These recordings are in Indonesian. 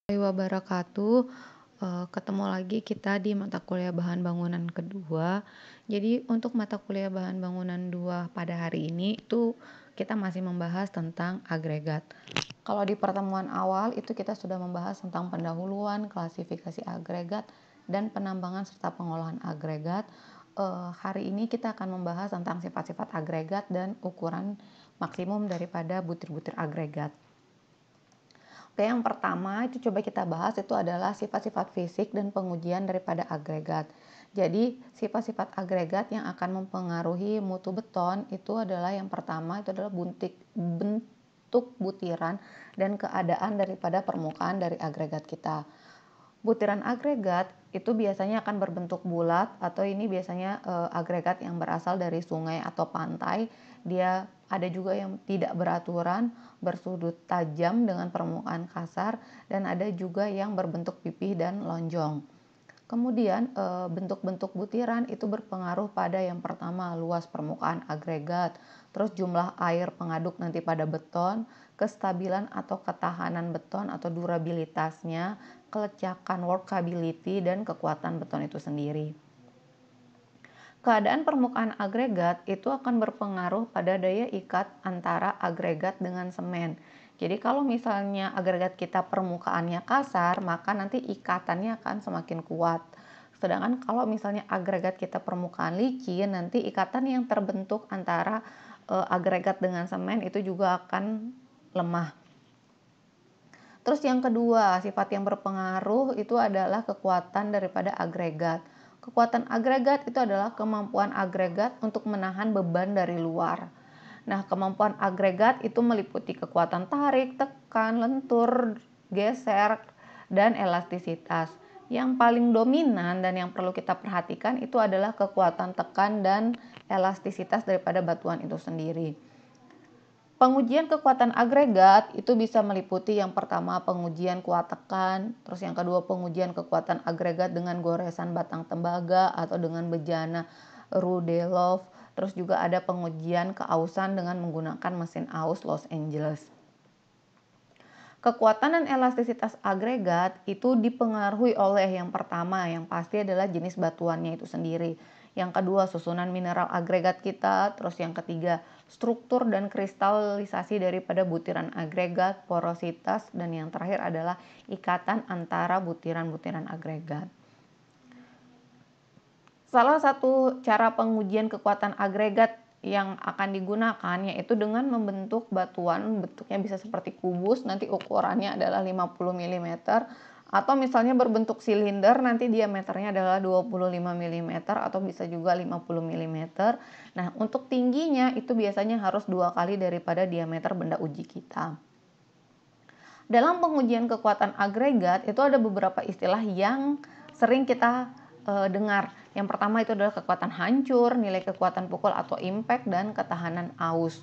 Wabarakatuh. Ketemu lagi kita di mata kuliah bahan bangunan kedua. Jadi untuk mata kuliah bahan bangunan 2 pada hari ini itu kita masih membahas tentang agregat. Kalau di pertemuan awal itu kita sudah membahas tentang pendahuluan, klasifikasi agregat, dan penambangan serta pengolahan agregat. Hari ini kita akan membahas tentang sifat-sifat agregat dan ukuran maksimum daripada butir-butir agregat. Oke, yang pertama itu coba kita bahas itu adalah sifat-sifat fisik dan pengujian daripada agregat. Jadi, sifat-sifat agregat yang akan mempengaruhi mutu beton itu adalah yang pertama itu adalah bentuk butiran dan keadaan daripada permukaan dari agregat kita. Butiran agregat itu biasanya akan berbentuk bulat atau ini biasanya agregat yang berasal dari sungai atau pantai. Dia ada juga yang tidak beraturan, bersudut tajam dengan permukaan kasar, dan ada juga yang berbentuk pipih dan lonjong. Kemudian bentuk-bentuk butiran itu berpengaruh pada yang pertama luas permukaan agregat, terus jumlah air pengaduk nanti pada beton, kestabilan atau ketahanan beton atau durabilitasnya, kelecekan workability, dan kekuatan beton itu sendiri. Keadaan permukaan agregat itu akan berpengaruh pada daya ikat antara agregat dengan semen. Jadi kalau misalnya agregat kita permukaannya kasar, maka nanti ikatannya akan semakin kuat. Sedangkan kalau misalnya agregat kita permukaan licin, nanti ikatan yang terbentuk antara agregat dengan semen itu juga akan lemah. Terus yang kedua, sifat yang berpengaruh itu adalah kekuatan daripada agregat. Kekuatan agregat itu adalah kemampuan agregat untuk menahan beban dari luar. Nah, kemampuan agregat itu meliputi kekuatan tarik, tekan, lentur, geser, dan elastisitas. Yang paling dominan dan yang perlu kita perhatikan itu adalah kekuatan tekan dan elastisitas daripada batuan itu sendiri. Pengujian kekuatan agregat itu bisa meliputi yang pertama pengujian kuat tekan, terus yang kedua pengujian kekuatan agregat dengan goresan batang tembaga atau dengan bejana Rudelov, terus juga ada pengujian keausan dengan menggunakan mesin aus Los Angeles. Kekuatan dan elastisitas agregat itu dipengaruhi oleh yang pertama yang pasti adalah jenis batuannya itu sendiri. Yang kedua susunan mineral agregat kita, terus yang ketiga struktur dan kristalisasi daripada butiran agregat, porositas, dan yang terakhir adalah ikatan antara butiran-butiran agregat. Salah satu cara pengujian kekuatan agregat yang akan digunakan yaitu dengan membentuk batuan, bentuknya bisa seperti kubus, nanti ukurannya adalah 50 mm, atau misalnya berbentuk silinder, nanti diameternya adalah 25 mm atau bisa juga 50 mm. Nah, untuk tingginya itu biasanya harus 2 kali daripada diameter benda uji kita. Dalam pengujian kekuatan agregat itu ada beberapa istilah yang sering kita dengar. Yang pertama itu adalah kekuatan hancur, nilai kekuatan pukul atau impact, dan ketahanan aus.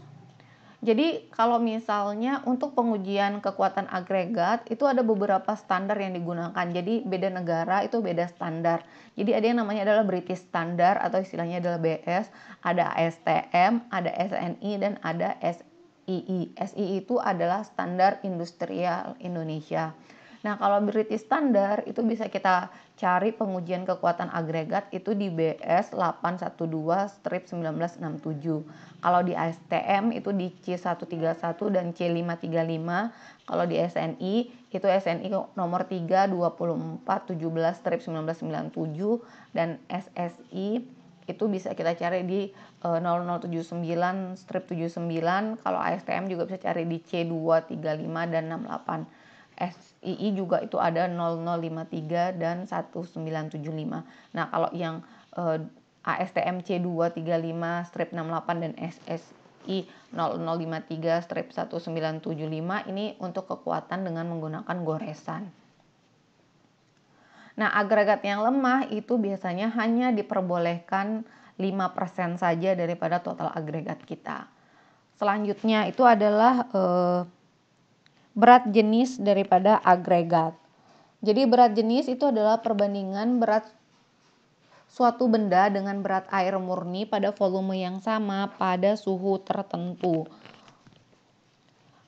Jadi kalau misalnya untuk pengujian kekuatan agregat itu ada beberapa standar yang digunakan. Jadi beda negara itu beda standar. Jadi ada yang namanya adalah British Standard atau istilahnya adalah BS, ada ASTM, ada SNI, dan ada SII. SII itu adalah Standar Industrial Indonesia. Nah, kalau British Standard itu bisa kita cari pengujian kekuatan agregat itu di BS 812/1967. Kalau di ASTM itu di C131 dan C535. Kalau di SNI itu SNI nomor 32417/1997 dan SSI itu bisa kita cari di 0079/79. Kalau ASTM juga bisa cari di C235 dan 68. SII juga itu ada 0053 dan 1975. Nah, kalau yang ASTM C235/68 dan SSI 0053/1975 ini untuk kekuatan dengan menggunakan goresan. Nah, agregat yang lemah itu biasanya hanya diperbolehkan 5% saja daripada total agregat kita. Selanjutnya itu adalah berat jenis daripada agregat. Jadi berat jenis itu adalah perbandingan berat suatu benda dengan berat air murni pada volume yang sama pada suhu tertentu.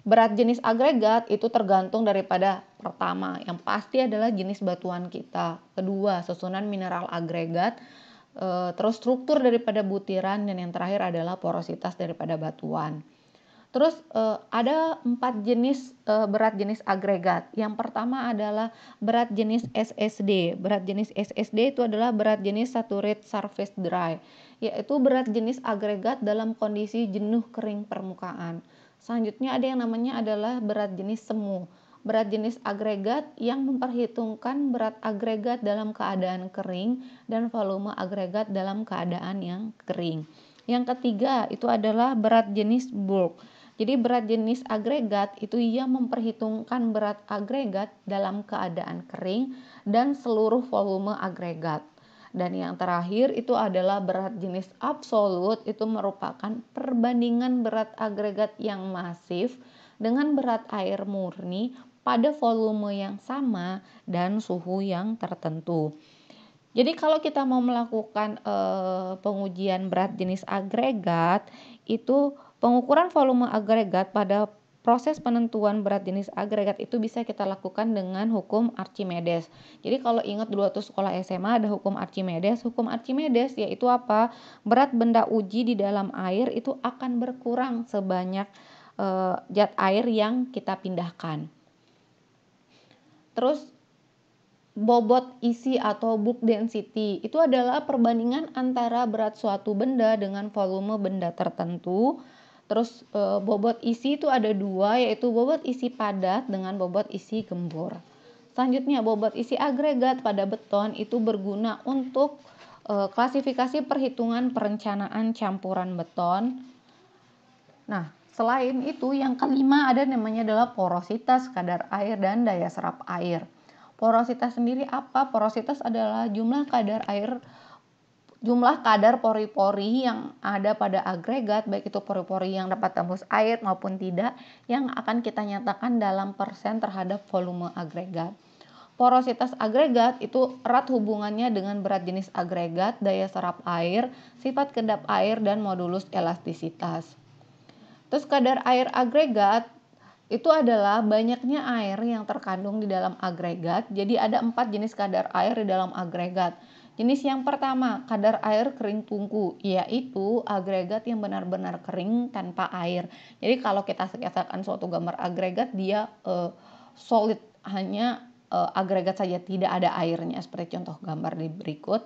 Berat jenis agregat itu tergantung daripada pertama, yang pasti adalah jenis batuan kita. Kedua, susunan mineral agregat. Terus struktur daripada butiran, dan yang terakhir adalah porositas daripada batuan. Terus ada 4 jenis berat jenis agregat. Yang pertama adalah berat jenis SSD. Berat jenis SSD itu adalah berat jenis Saturated Surface Dry, yaitu berat jenis agregat dalam kondisi jenuh kering permukaan. Selanjutnya ada yang namanya adalah berat jenis semu. Berat jenis agregat yang memperhitungkan berat agregat dalam keadaan kering dan volume agregat dalam keadaan yang kering. Yang ketiga itu adalah berat jenis bulk. Jadi berat jenis agregat itu ia memperhitungkan berat agregat dalam keadaan kering dan seluruh volume agregat. Dan yang terakhir itu adalah berat jenis absolut, itu merupakan perbandingan berat agregat yang masif dengan berat air murni pada volume yang sama dan suhu yang tertentu. Jadi kalau kita mau melakukan pengujian berat jenis agregat, itu pengukuran volume agregat pada proses penentuan berat jenis agregat itu bisa kita lakukan dengan hukum Archimedes. Jadi kalau ingat dulu waktu sekolah SMA ada hukum Archimedes. Hukum Archimedes yaitu apa? Berat benda uji di dalam air itu akan berkurang sebanyak zat air yang kita pindahkan. Terus bobot isi atau bulk density itu adalah perbandingan antara berat suatu benda dengan volume benda tertentu. Terus bobot isi itu ada dua, yaitu bobot isi padat dengan bobot isi gembur. Selanjutnya bobot isi agregat pada beton itu berguna untuk klasifikasi perhitungan perencanaan campuran beton. Nah, selain itu yang kelima ada namanya adalah porositas, kadar air dan daya serap air. Porositas sendiri apa? Porositas adalah jumlah kadar pori-pori yang ada pada agregat, baik itu pori-pori yang dapat tembus air maupun tidak, yang akan kita nyatakan dalam persen terhadap volume agregat. Porositas agregat itu erat hubungannya dengan berat jenis agregat, daya serap air, sifat kedap air, dan modulus elastisitas. Terus kadar air agregat itu adalah banyaknya air yang terkandung di dalam agregat. Jadi ada 4 jenis kadar air di dalam agregat. Jenis yang pertama, kadar air kering tungku, yaitu agregat yang benar-benar kering tanpa air. Jadi kalau kita katakan suatu gambar agregat, dia solid, hanya agregat saja, tidak ada airnya, seperti contoh gambar di berikut.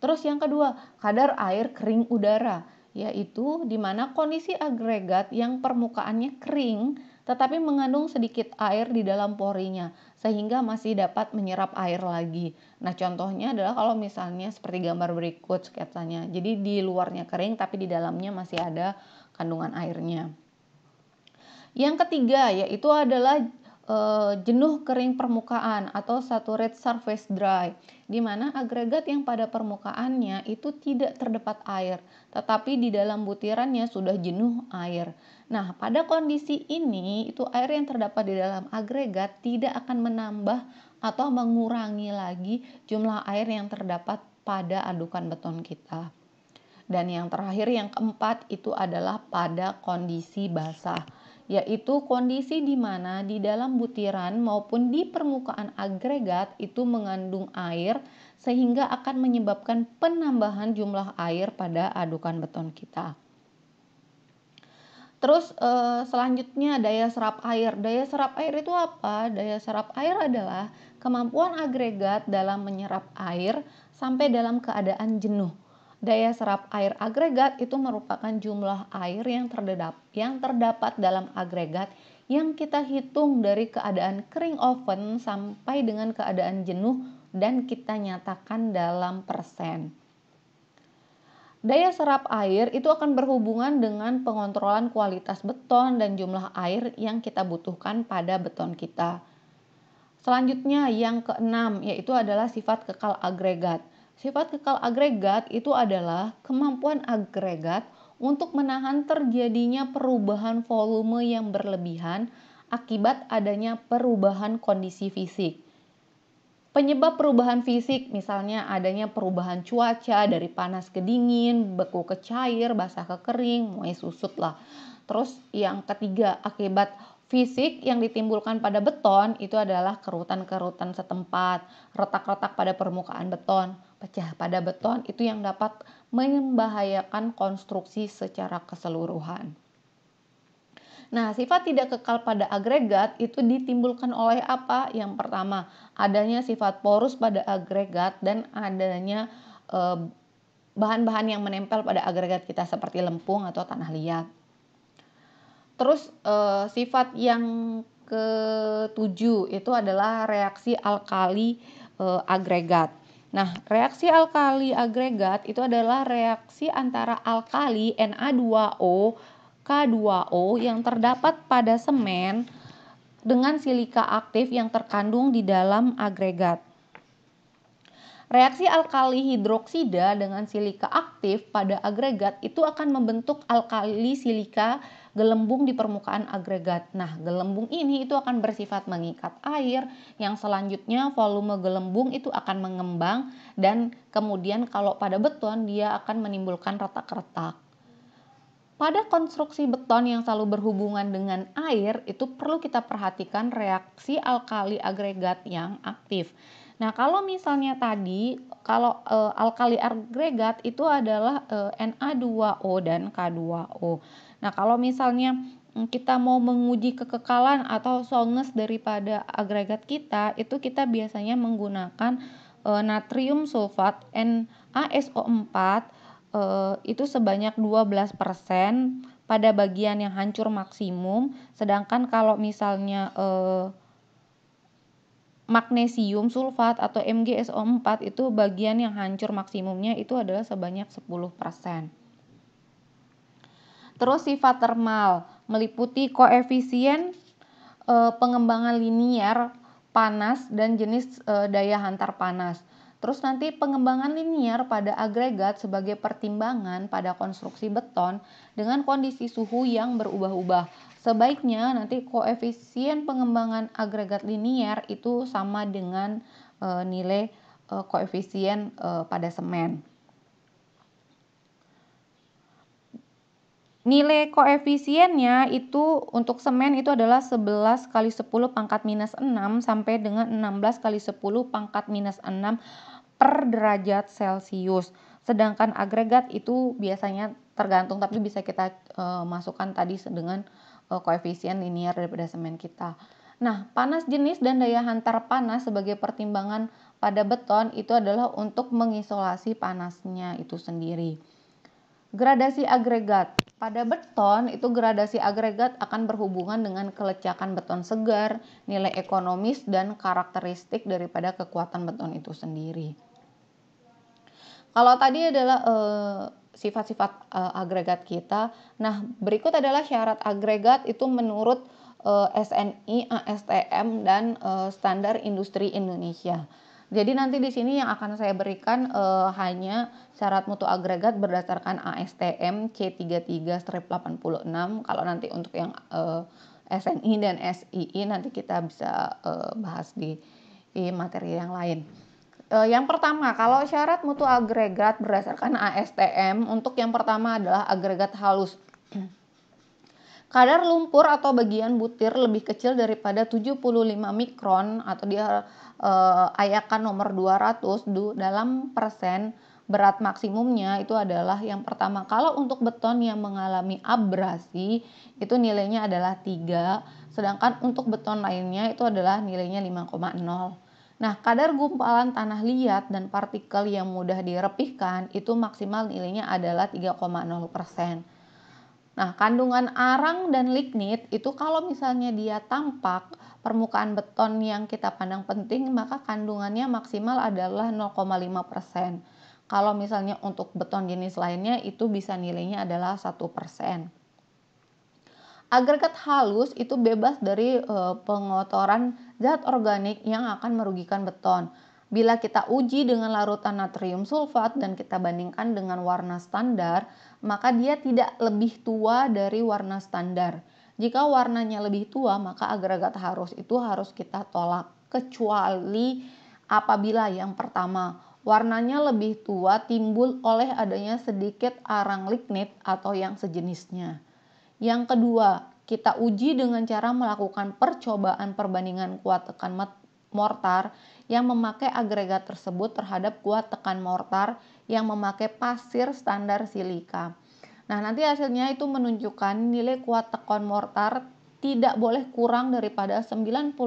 Terus yang kedua, kadar air kering udara, yaitu di mana kondisi agregat yang permukaannya kering tetapi mengandung sedikit air di dalam porinya sehingga masih dapat menyerap air lagi. Nah, contohnya adalah kalau misalnya seperti gambar berikut sketsanya. Jadi di luarnya kering tapi di dalamnya masih ada kandungan airnya. Yang ketiga yaitu adalah jenuh kering permukaan atau saturated surface dry, di mana agregat yang pada permukaannya itu tidak terdapat air, tetapi di dalam butirannya sudah jenuh air. Nah, pada kondisi ini itu air yang terdapat di dalam agregat tidak akan menambah atau mengurangi lagi jumlah air yang terdapat pada adukan beton kita. Dan yang terakhir, yang keempat, itu adalah pada kondisi basah, yaitu kondisi di mana di dalam butiran maupun di permukaan agregat itu mengandung air sehingga akan menyebabkan penambahan jumlah air pada adukan beton kita. Terus selanjutnya daya serap air. Daya serap air itu apa? Daya serap air adalah kemampuan agregat dalam menyerap air sampai dalam keadaan jenuh. Daya serap air agregat itu merupakan jumlah air yang terdapat dalam agregat yang kita hitung dari keadaan kering oven sampai dengan keadaan jenuh dan kita nyatakan dalam persen. Daya serap air itu akan berhubungan dengan pengontrolan kualitas beton dan jumlah air yang kita butuhkan pada beton kita. Selanjutnya yang keenam yaitu adalah sifat kekal agregat. Sifat kekal agregat itu adalah kemampuan agregat untuk menahan terjadinya perubahan volume yang berlebihan akibat adanya perubahan kondisi fisik. Penyebab perubahan fisik misalnya adanya perubahan cuaca dari panas ke dingin, beku ke cair, basah ke kering, mulai susut lah. Terus yang ketiga akibat Fisik yang ditimbulkan pada beton itu adalah kerutan-kerutan setempat, retak-retak pada permukaan beton, pecah pada beton itu yang dapat membahayakan konstruksi secara keseluruhan. Nah, sifat tidak kekal pada agregat itu ditimbulkan oleh apa? Yang pertama, adanya sifat porus pada agregat dan adanya bahan-bahan yang menempel pada agregat kita seperti lempung atau tanah liat. Terus sifat yang ketujuh itu adalah reaksi alkali agregat. Nah, reaksi alkali agregat itu adalah reaksi antara alkali Na2O K2O yang terdapat pada semen dengan silika aktif yang terkandung di dalam agregat. Reaksi alkali hidroksida dengan silika aktif pada agregat itu akan membentuk alkali silika gelembung di permukaan agregat. Nah, gelembung ini itu akan bersifat mengikat air, yang selanjutnya volume gelembung itu akan mengembang dan kemudian kalau pada beton dia akan menimbulkan retak-retak. Pada konstruksi beton yang selalu berhubungan dengan air itu perlu kita perhatikan reaksi alkali agregat yang aktif. Nah, kalau misalnya tadi kalau alkali agregat itu adalah Na2O dan K2O. Nah, kalau misalnya kita mau menguji kekekalan atau soundness daripada agregat kita, itu kita biasanya menggunakan natrium sulfat NaSO4 itu sebanyak 12% pada bagian yang hancur maksimum, sedangkan kalau misalnya magnesium sulfat atau MgSO4 itu bagian yang hancur maksimumnya itu adalah sebanyak 10%. Terus sifat termal meliputi koefisien pengembangan linier panas dan jenis daya hantar panas. Terus nanti pengembangan linier pada agregat sebagai pertimbangan pada konstruksi beton dengan kondisi suhu yang berubah-ubah. Sebaiknya nanti koefisien pengembangan agregat linier itu sama dengan nilai koefisien pada semen. Nilai koefisiennya itu untuk semen itu adalah 11 kali 10 pangkat minus 6 sampai dengan 16 kali 10 pangkat minus 6 per derajat Celcius. Sedangkan agregat itu biasanya tergantung, tapi bisa kita masukkan tadi dengan koefisien linear daripada semen kita. Nah, panas jenis dan daya hantar panas sebagai pertimbangan pada beton itu adalah untuk mengisolasi panasnya itu sendiri. Gradasi agregat. Pada beton itu gradasi agregat akan berhubungan dengan kelecekan beton segar, nilai ekonomis dan karakteristik daripada kekuatan beton itu sendiri. Kalau tadi adalah sifat-sifat agregat kita. Nah, berikut adalah syarat agregat itu menurut SNI, ASTM dan standar industri Indonesia. Jadi nanti di sini yang akan saya berikan hanya syarat mutu agregat berdasarkan ASTM C33/86. Kalau nanti untuk yang SNI dan SII nanti kita bisa bahas di materi yang lain. Yang pertama, kalau syarat mutu agregat berdasarkan ASTM, untuk yang pertama adalah agregat halus. Kadar lumpur atau bagian butir lebih kecil daripada 75 mikron atau dia ayakan nomor 200 dalam persen berat maksimumnya itu adalah yang pertama. Kalau untuk beton yang mengalami abrasi itu nilainya adalah 3, sedangkan untuk beton lainnya itu adalah nilainya 5,0. Nah, kadar gumpalan tanah liat dan partikel yang mudah direpihkan itu maksimal nilainya adalah 3,0%. Nah, kandungan arang dan lignit itu kalau misalnya dia tampak permukaan beton yang kita pandang penting, maka kandungannya maksimal adalah 0,5%. Kalau misalnya untuk beton jenis lainnya itu bisa nilainya adalah 1%. Agregat halus itu bebas dari pengotoran zat organik yang akan merugikan beton. Bila kita uji dengan larutan natrium sulfat dan kita bandingkan dengan warna standar, maka dia tidak lebih tua dari warna standar. Jika warnanya lebih tua, maka agregat halus itu harus kita tolak, kecuali apabila yang pertama warnanya lebih tua timbul oleh adanya sedikit arang lignit atau yang sejenisnya. Yang kedua, kita uji dengan cara melakukan percobaan perbandingan kuat tekan mortar yang memakai agregat tersebut terhadap kuat tekan mortar yang memakai pasir standar silika. Nah, nanti hasilnya itu menunjukkan nilai kuat tekan mortar tidak boleh kurang daripada 95%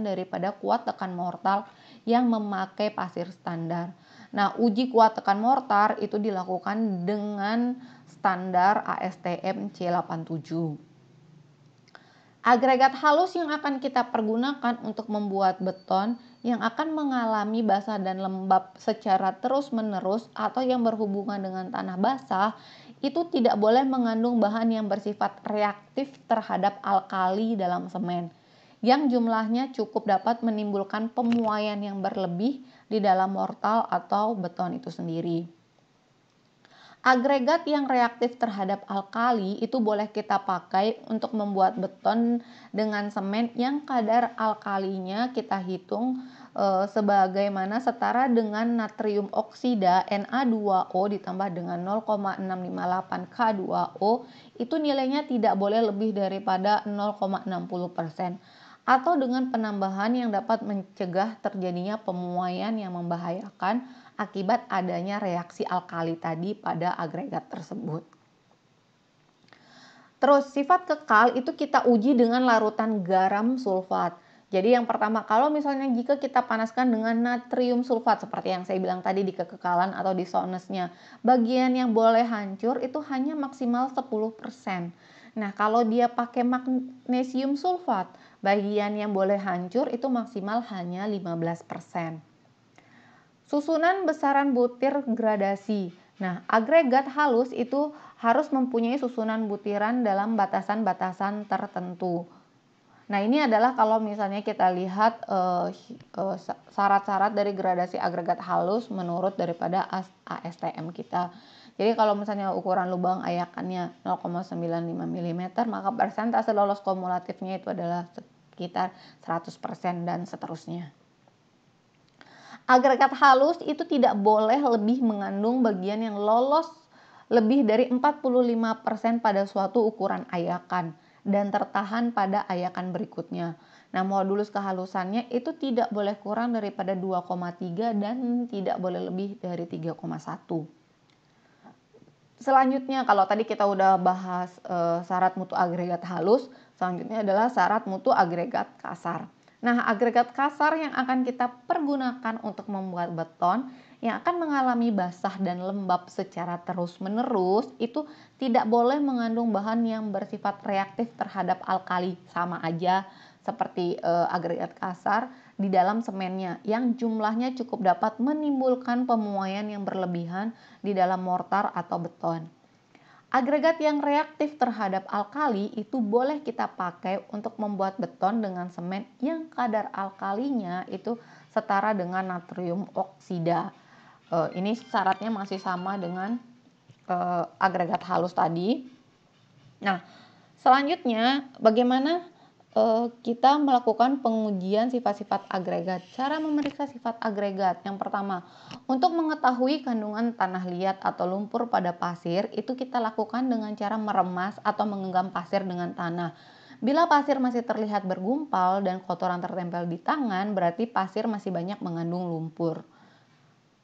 daripada kuat tekan mortar yang memakai pasir standar. Nah, uji kuat tekan mortar itu dilakukan dengan standar ASTM C87. Agregat halus yang akan kita pergunakan untuk membuat beton yang akan mengalami basah dan lembab secara terus-menerus atau yang berhubungan dengan tanah basah itu tidak boleh mengandung bahan yang bersifat reaktif terhadap alkali dalam semen yang jumlahnya cukup dapat menimbulkan pemuaian yang berlebih di dalam mortal atau beton itu sendiri. Agregat yang reaktif terhadap alkali itu boleh kita pakai untuk membuat beton dengan semen yang kadar alkalinya kita hitung sebagaimana setara dengan natrium oksida Na2O ditambah dengan 0,658 K2O itu nilainya tidak boleh lebih daripada 0,60% atau dengan penambahan yang dapat mencegah terjadinya pemuaian yang membahayakan akibat adanya reaksi alkali tadi pada agregat tersebut. Terus sifat kekal itu kita uji dengan larutan garam sulfat. Jadi yang pertama, kalau misalnya jika kita panaskan dengan natrium sulfat seperti yang saya bilang tadi di kekekalan atau di soundness-nya, bagian yang boleh hancur itu hanya maksimal 10%. Nah, kalau dia pakai magnesium sulfat, bagian yang boleh hancur itu maksimal hanya 15%. Susunan besaran butir gradasi. Nah, agregat halus itu harus mempunyai susunan butiran dalam batasan-batasan tertentu. Nah, ini adalah kalau misalnya kita lihat syarat-syarat dari gradasi agregat halus menurut daripada ASTM kita. Jadi kalau misalnya ukuran lubang ayakannya 0,95 mm, maka persentase lolos kumulatifnya itu adalah sekitar 100% dan seterusnya. Agregat halus itu tidak boleh lebih mengandung bagian yang lolos lebih dari 45% pada suatu ukuran ayakan dan tertahan pada ayakan berikutnya. Nah, modulus kehalusannya itu tidak boleh kurang daripada 2,3 dan tidak boleh lebih dari 3,1. Selanjutnya, kalau tadi kita udah bahas syarat mutu agregat halus, selanjutnya adalah syarat mutu agregat kasar. Nah, agregat kasar yang akan kita pergunakan untuk membuat beton yang akan mengalami basah dan lembab secara terus-menerus itu tidak boleh mengandung bahan yang bersifat reaktif terhadap alkali, sama aja seperti agregat kasar di dalam semennya yang jumlahnya cukup dapat menimbulkan pemuaian yang berlebihan di dalam mortar atau beton. Agregat yang reaktif terhadap alkali itu boleh kita pakai untuk membuat beton dengan semen yang kadar alkalinya itu setara dengan natrium oksida. Ini syaratnya masih sama dengan agregat halus tadi. Nah, selanjutnya bagaimana kita melakukan pengujian sifat-sifat agregat. Cara memeriksa sifat agregat yang pertama, untuk mengetahui kandungan tanah liat atau lumpur pada pasir itu kita lakukan dengan cara meremas atau menggenggam pasir dengan tanah. Bila pasir masih terlihat bergumpal dan kotoran tertempel di tangan, berarti pasir masih banyak mengandung lumpur.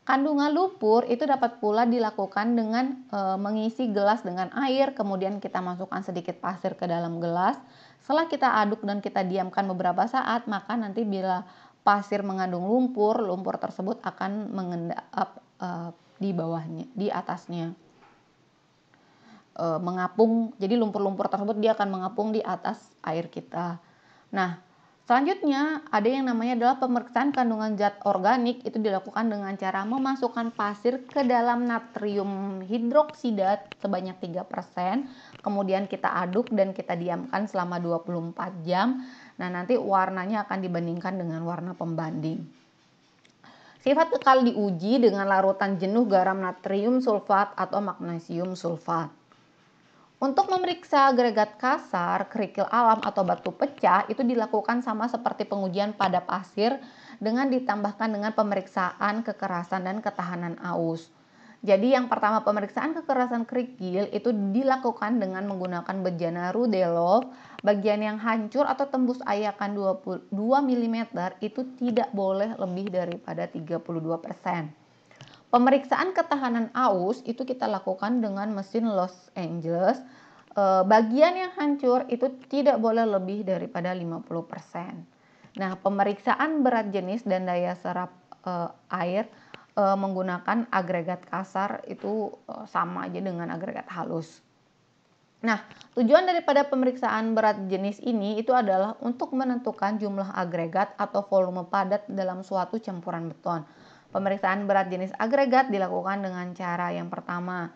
Kandungan lumpur itu dapat pula dilakukan dengan mengisi gelas dengan air, kemudian kita masukkan sedikit pasir ke dalam gelas. Setelah kita aduk dan kita diamkan beberapa saat, maka nanti bila pasir mengandung lumpur, lumpur tersebut akan mengendap di bawahnya, di atasnya. Mengapung, jadi lumpur-lumpur tersebut dia akan mengapung di atas air kita. Nah, selanjutnya ada yang namanya adalah pemeriksaan kandungan zat organik, itu dilakukan dengan cara memasukkan pasir ke dalam natrium hidroksida sebanyak 3%, kemudian kita aduk dan kita diamkan selama 24 jam. Nah, nanti warnanya akan dibandingkan dengan warna pembanding. Sifat kekal diuji dengan larutan jenuh garam natrium sulfat atau magnesium sulfat. Untuk memeriksa agregat kasar, kerikil alam atau batu pecah itu dilakukan sama seperti pengujian pada pasir dengan ditambahkan dengan pemeriksaan kekerasan dan ketahanan aus. Jadi yang pertama, pemeriksaan kekerasan kerikil itu dilakukan dengan menggunakan bejana Rudelov. Bagian yang hancur atau tembus ayakan 22 mm itu tidak boleh lebih daripada 32%. Pemeriksaan ketahanan aus itu kita lakukan dengan mesin Los Angeles. Bagian yang hancur itu tidak boleh lebih daripada 50%. Nah, pemeriksaan berat jenis dan daya serap air menggunakan agregat kasar itu sama aja dengan agregat halus. Nah, tujuan daripada pemeriksaan berat jenis ini itu adalah untuk menentukan jumlah agregat atau volume padat dalam suatu campuran beton. Pemeriksaan berat jenis agregat dilakukan dengan cara yang pertama,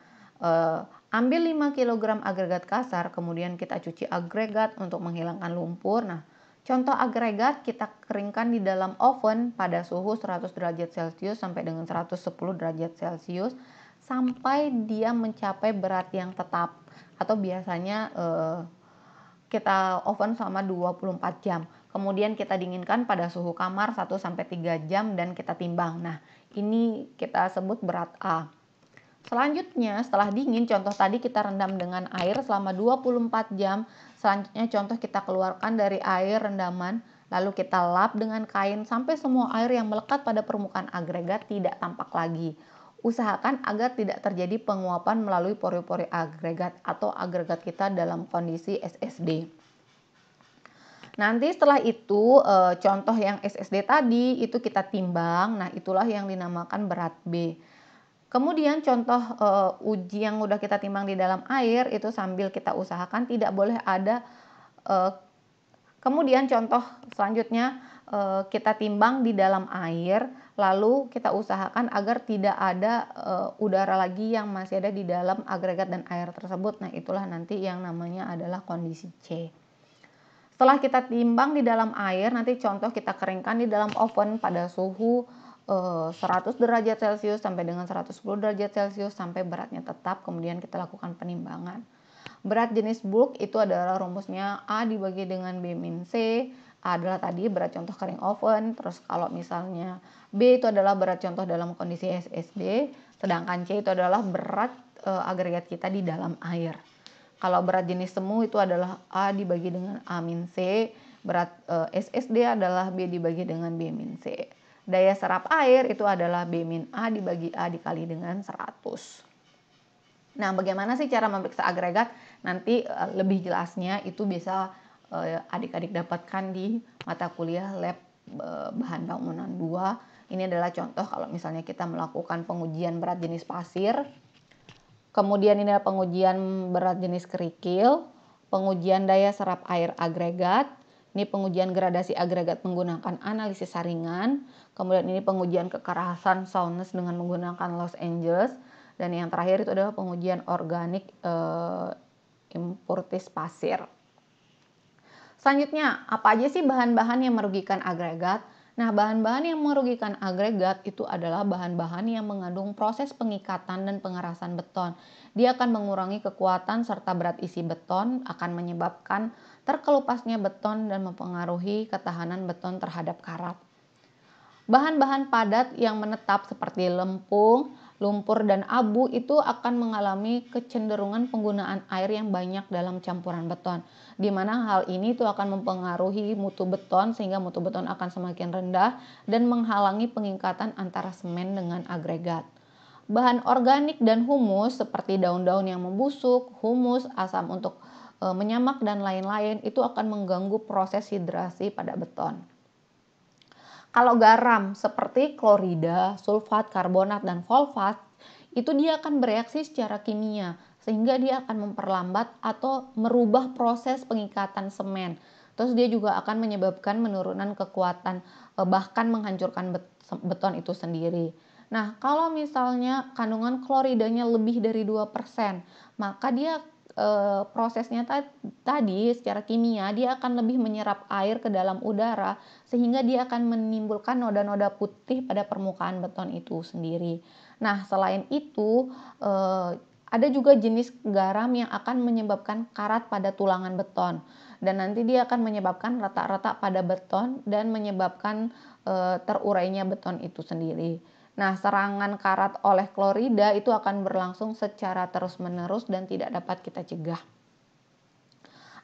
ambil 5 kg agregat kasar, kemudian kita cuci agregat untuk menghilangkan lumpur. Nah, contoh agregat kita keringkan di dalam oven pada suhu 100 derajat Celcius sampai dengan 110 derajat Celcius sampai dia mencapai berat yang tetap, atau biasanya kita oven selama 24 jam. Kemudian kita dinginkan pada suhu kamar 1 sampai 3 jam dan kita timbang. Nah, ini kita sebut berat A. Selanjutnya, setelah dingin, contoh tadi kita rendam dengan air selama 24 jam. Selanjutnya contoh kita keluarkan dari air rendaman, lalu kita lap dengan kain sampai semua air yang melekat pada permukaan agregat tidak tampak lagi. Usahakan agar tidak terjadi penguapan melalui pori-pori agregat atau agregat kita dalam kondisi SSD. Nanti setelah itu contoh yang SSD tadi itu kita timbang. Nah, itulah yang dinamakan berat B. Kemudian contoh uji yang udah kita timbang di dalam air itu sambil kita usahakan tidak boleh ada. Kemudian contoh selanjutnya kita timbang di dalam air, lalu kita usahakan agar tidak ada udara lagi yang masih ada di dalam agregat dan air tersebut. Nah, itulah nanti yang namanya adalah kondisi C. Setelah kita timbang di dalam air, nanti contoh kita keringkan di dalam oven pada suhu 100 derajat Celcius sampai dengan 110 derajat Celcius sampai beratnya tetap, kemudian kita lakukan penimbangan. Berat jenis bulk itu adalah rumusnya A dibagi dengan B min C. A adalah tadi berat contoh kering oven, terus kalau misalnya B itu adalah berat contoh dalam kondisi SSD, sedangkan C itu adalah berat agregat kita di dalam air. Kalau berat jenis semu itu adalah A dibagi dengan A min C, berat SSD adalah B dibagi dengan B min C. Daya serap air itu adalah B min A dibagi A dikali dengan 100. Nah, bagaimana sih cara memeriksa agregat? Nanti lebih jelasnya itu bisa adik-adik dapatkan di mata kuliah lab bahan bangunan 2. Ini adalah contoh kalau misalnya kita melakukan pengujian berat jenis pasir. Kemudian ini adalah pengujian berat jenis kerikil, pengujian daya serap air agregat, ini pengujian gradasi agregat menggunakan analisis saringan, kemudian ini pengujian kekerasan soundness dengan menggunakan Los Angeles, dan yang terakhir itu adalah pengujian organik impurtis pasir. Selanjutnya, apa aja sih bahan-bahan yang merugikan agregat? Nah, bahan-bahan yang merugikan agregat itu adalah bahan-bahan yang mengandung proses pengikatan dan pengerasan beton. Dia akan mengurangi kekuatan serta berat isi beton, akan menyebabkan terkelupasnya beton dan mempengaruhi ketahanan beton terhadap karat. Bahan-bahan padat yang menetap seperti lempung, lumpur, dan abu itu akan mengalami kecenderungan penggunaan air yang banyak dalam campuran beton, di mana hal ini itu akan mempengaruhi mutu beton sehingga mutu beton akan semakin rendah dan menghalangi pengikatan antara semen dengan agregat. Bahan organik dan humus seperti daun-daun yang membusuk, humus, asam untuk menyamak, dan lain-lain itu akan mengganggu proses hidrasi pada beton. Kalau garam seperti klorida, sulfat, karbonat, dan fosfat itu dia akan bereaksi secara kimia sehingga dia akan memperlambat atau merubah proses pengikatan semen. Terus dia juga akan menyebabkan menurunan kekuatan bahkan menghancurkan beton itu sendiri. Nah, kalau misalnya kandungan kloridanya lebih dari 2%, maka dia prosesnya tadi secara kimia dia akan lebih menyerap air ke dalam udara sehingga dia akan menimbulkan noda-noda putih pada permukaan beton itu sendiri. Nah, selain itu ada juga jenis garam yang akan menyebabkan karat pada tulangan beton dan nanti dia akan menyebabkan retak-retak pada beton dan menyebabkan terurainya beton itu sendiri. Nah, serangan karat oleh klorida itu akan berlangsung secara terus-menerus dan tidak dapat kita cegah.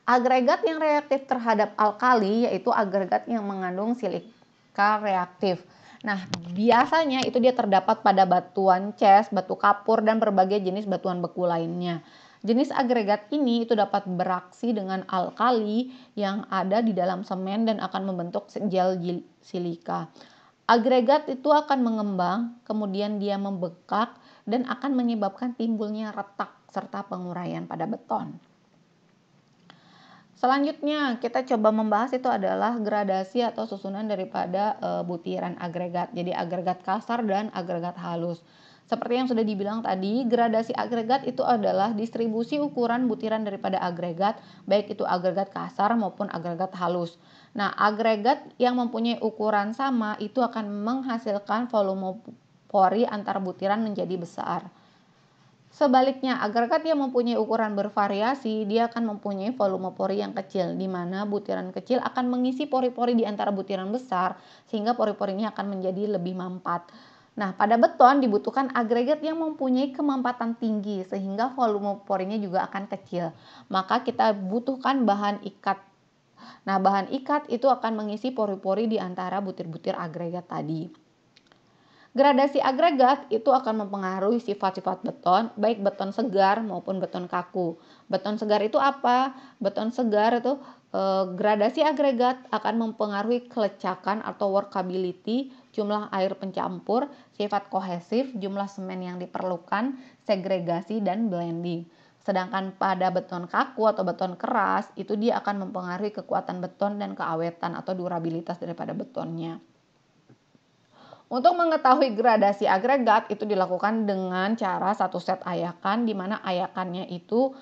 Agregat yang reaktif terhadap alkali yaitu agregat yang mengandung silika reaktif. Nah, biasanya itu dia terdapat pada batuan ces, batu kapur, dan berbagai jenis batuan beku lainnya. Jenis agregat ini itu dapat beraksi dengan alkali yang ada di dalam semen dan akan membentuk gel silika. Agregat itu akan mengembang, kemudian dia membekak dan akan menyebabkan timbulnya retak serta penguraian pada beton. Selanjutnya kita coba membahas itu adalah gradasi atau susunan daripada butiran agregat. Jadi agregat kasar dan agregat halus. Seperti yang sudah dibilang tadi, gradasi agregat itu adalah distribusi ukuran butiran daripada agregat, baik itu agregat kasar maupun agregat halus. Nah, agregat yang mempunyai ukuran sama itu akan menghasilkan volume pori antar butiran menjadi besar. Sebaliknya, agregat yang mempunyai ukuran bervariasi, dia akan mempunyai volume pori yang kecil, di mana butiran kecil akan mengisi pori-pori di antara butiran besar, sehingga pori-porinya akan menjadi lebih mampat. Nah, pada beton dibutuhkan agregat yang mempunyai kemampatan tinggi, sehingga volume porinya juga akan kecil. Maka kita butuhkan bahan ikat. Nah, bahan ikat itu akan mengisi pori-pori di antara butir-butir agregat tadi. Gradasi agregat itu akan mempengaruhi sifat-sifat beton, baik beton segar maupun beton kaku. Beton segar itu apa? Beton segar itu gradasi agregat akan mempengaruhi kelecakan atau workability, jumlah air pencampur, sifat kohesif, jumlah semen yang diperlukan, segregasi, dan blending. Sedangkan pada beton kaku atau beton keras, itu dia akan mempengaruhi kekuatan beton dan keawetan atau durabilitas daripada betonnya. Untuk mengetahui gradasi agregat itu dilakukan dengan cara satu set ayakan, di mana ayakannya itu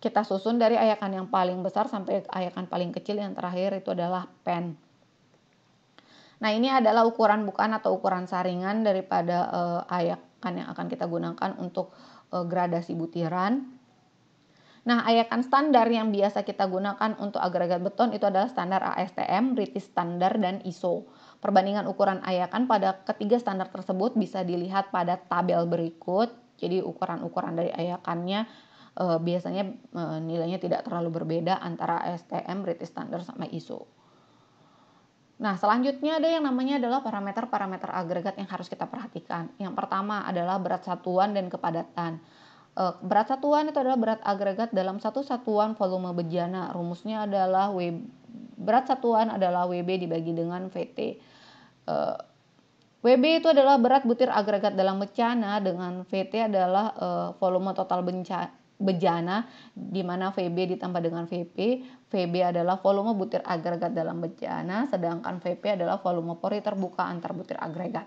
kita susun dari ayakan yang paling besar sampai ayakan paling kecil, yang terakhir itu adalah pen. Nah, ini adalah ukuran bukaan atau ukuran saringan daripada ayakan yang akan kita gunakan untuk gradasi butiran. Nah, ayakan standar yang biasa kita gunakan untuk agregat beton itu adalah standar ASTM, British Standard, dan ISO. Perbandingan ukuran ayakan pada ketiga standar tersebut bisa dilihat pada tabel berikut. Jadi ukuran-ukuran dari ayakannya biasanya nilainya tidak terlalu berbeda antara ASTM, British Standard, sama ISO. Nah, selanjutnya ada yang namanya adalah parameter-parameter agregat yang harus kita perhatikan. Yang pertama adalah berat satuan dan kepadatan. Berat satuan itu adalah berat agregat dalam satu satuan volume bejana. Rumusnya adalah berat satuan adalah WB dibagi dengan VT. WB itu adalah berat butir agregat dalam bejana, dengan VT adalah volume total bejana, di mana VB ditambah dengan VP. VB adalah volume butir agregat dalam bejana, sedangkan VP adalah volume pori terbuka antar butir agregat.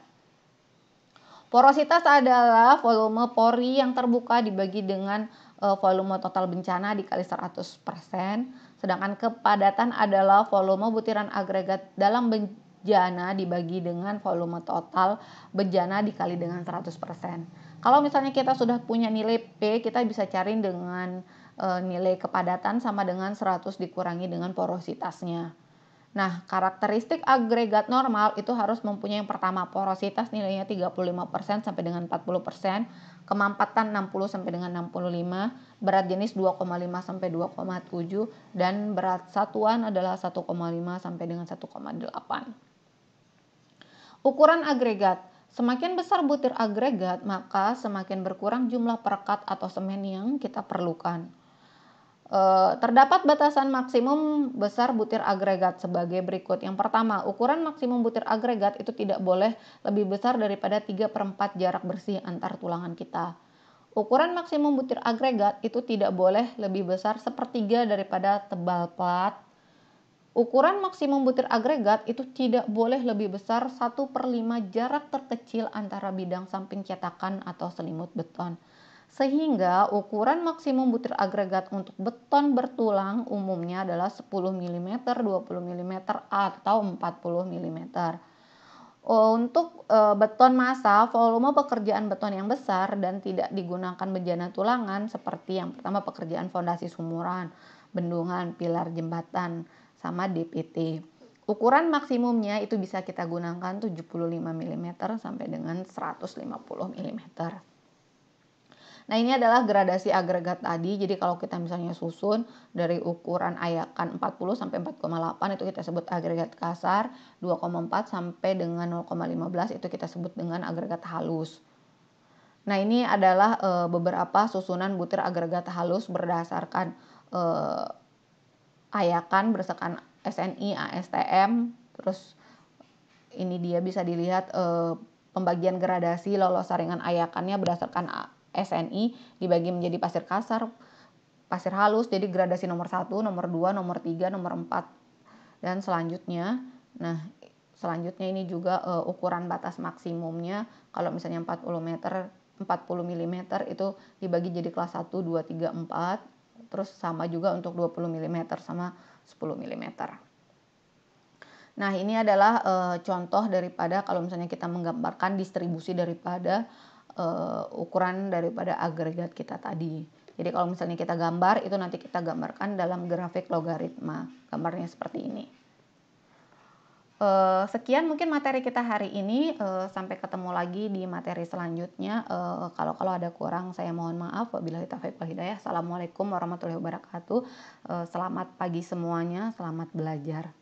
Porositas adalah volume pori yang terbuka dibagi dengan volume total bencana dikali 100%. Sedangkan kepadatan adalah volume butiran agregat dalam bejana dibagi dengan volume total bejana dikali dengan 100%. Kalau misalnya kita sudah punya nilai P, kita bisa cari dengan nilai kepadatan sama dengan 100 dikurangi dengan porositasnya. Nah, karakteristik agregat normal itu harus mempunyai yang pertama porositas nilainya 35% sampai dengan 40%, kemampatan 60 sampai dengan 65, berat jenis 2,5 sampai 2,7, dan berat satuan adalah 1,5 sampai dengan 1,8. Ukuran agregat. Semakin besar butir agregat, maka semakin berkurang jumlah perekat atau semen yang kita perlukan. Terdapat batasan maksimum besar butir agregat sebagai berikut. Yang pertama, ukuran maksimum butir agregat itu tidak boleh lebih besar daripada 3/4 jarak bersih antar tulangan kita. Ukuran maksimum butir agregat itu tidak boleh lebih besar 1/3 daripada tebal plat. Ukuran maksimum butir agregat itu tidak boleh lebih besar 1/5 jarak terkecil antara bidang samping cetakan atau selimut beton. Sehingga ukuran maksimum butir agregat untuk beton bertulang umumnya adalah 10 mm, 20 mm, atau 40 mm. Untuk beton massa, volume pekerjaan beton yang besar dan tidak digunakan bejana tulangan seperti yang pertama pekerjaan fondasi sumuran, bendungan, pilar jembatan, sama DPT. Ukuran maksimumnya itu bisa kita gunakan 75 mm sampai dengan 150 mm. Nah, ini adalah gradasi agregat tadi. Jadi kalau kita misalnya susun dari ukuran ayakan 40 sampai 4,8 itu kita sebut agregat kasar, 2,4 sampai dengan 0,15 itu kita sebut dengan agregat halus. Nah, ini adalah beberapa susunan butir agregat halus berdasarkan ayakan, berdasarkan SNI, ASTM. Terus ini dia bisa dilihat pembagian gradasi lolos saringan ayakannya berdasarkan SNI dibagi menjadi pasir kasar, pasir halus, jadi gradasi nomor 1, nomor 2, nomor 3, nomor 4 dan selanjutnya. Nah, selanjutnya ini juga ukuran batas maksimumnya. Kalau misalnya 40 mm itu dibagi jadi kelas 1, 2, 3, 4. Terus sama juga untuk 20 mm sama 10 mm. Nah, ini adalah contoh daripada kalau misalnya kita menggambarkan distribusi daripada ukuran daripada agregat kita tadi. Jadi kalau misalnya kita gambar, itu nanti kita gambarkan dalam grafik logaritma. Gambarnya seperti ini. Sekian mungkin materi kita hari ini. Sampai ketemu lagi di materi selanjutnya. Kalau ada kurang, saya mohon maaf. Wabillahi taufiq wal hidayah. Assalamualaikum warahmatullahi wabarakatuh. Selamat pagi semuanya. Selamat belajar.